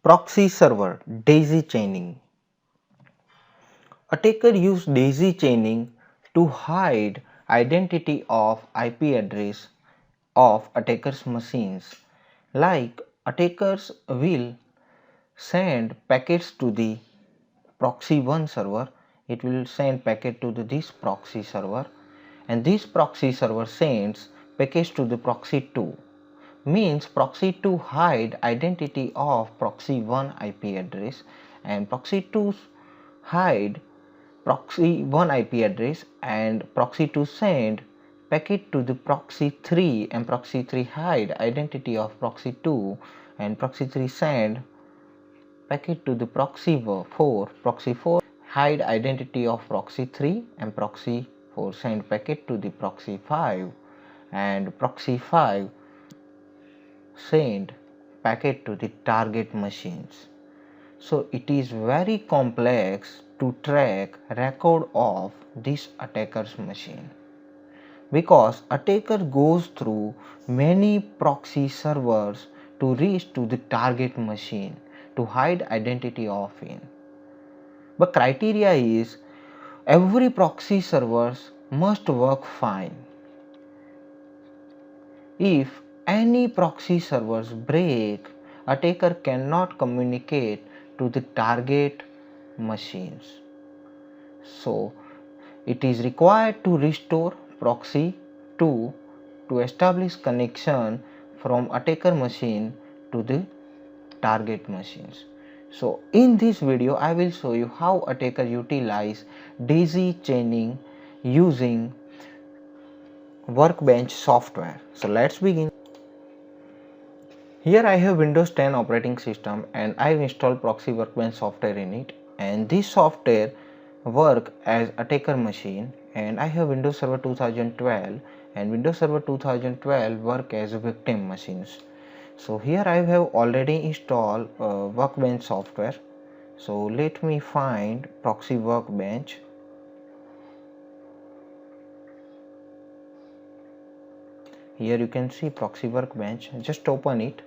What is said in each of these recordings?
Proxy server daisy chaining. Attacker use daisy chaining to hide identity of IP address of attackers machines. Like attackers will send packets to the proxy 1 server, it will send packet to this proxy server, and this proxy server sends packets to the proxy 2. Means proxy 2 hide identity of proxy 1 IP address and proxy 2 hide proxy 1 IP address, and proxy 2 send packet to the proxy 3, and proxy 3 hide identity of proxy 2, and proxy 3 send packet to the proxy 4. Proxy 4 hide identity of proxy 3, and proxy 4 send packet to the proxy 5, and proxy 5 send packet to the target machines. So it is very complex to track record of this attacker's machine, because attacker goes through many proxy servers to reach to the target machine to hide identity of it. But criteria is every proxy servers must work fine. If any proxy servers break, attacker cannot communicate to the target machines. So it is required to restore proxy 2 to establish connection from attacker machine to the target machines. So in this video I will show you how attacker utilize daisy chaining using workbench software. So let's begin. Here I have Windows 10 operating system and I have installed Proxy workbench software in it, and this software work as attacker machine, and I have Windows Server 2012 and Windows Server 2012 work as victim machines. So here I have already installed workbench software. So let me find Proxy workbench. Here you can see Proxy workbench, just open it.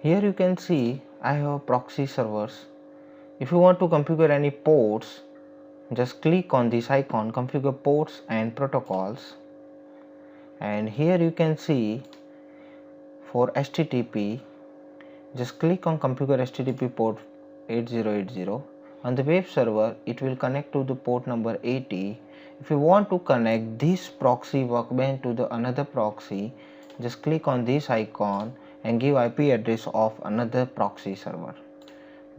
Here you can see I have proxy servers. If you want to configure any ports, just click on this icon, configure ports and protocols, and here you can see for HTTP, just click on configure HTTP port 8080. On the web server it will connect to the port number 80. If you want to connect this proxy workbench to the another proxy, just click on this icon and give IP address of another proxy server,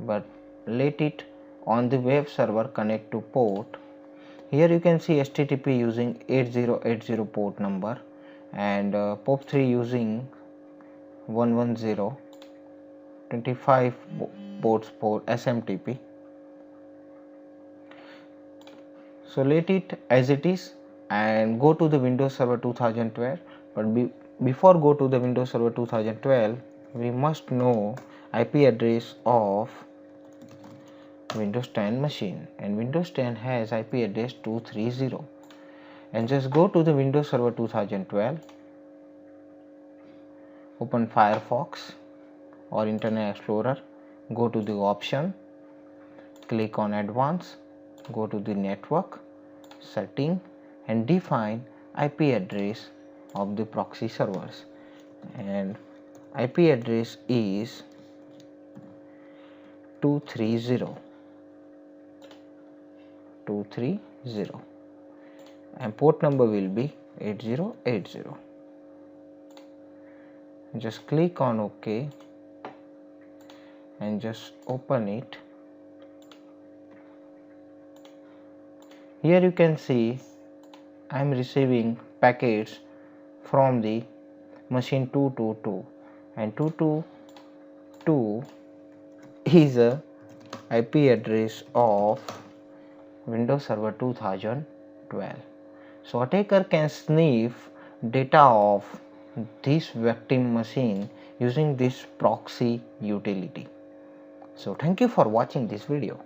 but let it on the web server connect to port. Here you can see HTTP using 8080 port number, and POP3 using 110, 25 ports for SMTP. So let it as it is and go to the Windows Server 2012, but before go to the Windows Server 2012 we must know IP address of Windows 10 machine, and Windows 10 has IP address 230, and just go to the Windows Server 2012, open Firefox or Internet Explorer, go to the option, click on advanced, go to the network setting and define IP address of the proxy servers, and IP address is 230 and port number will be 8080. Just click on OK and just open it. Here you can see I am receiving packets from the machine 222, and 222 is a IP address of Windows Server 2012. So attacker can sniff data of this victim machine using this proxy utility. So thank you for watching this video.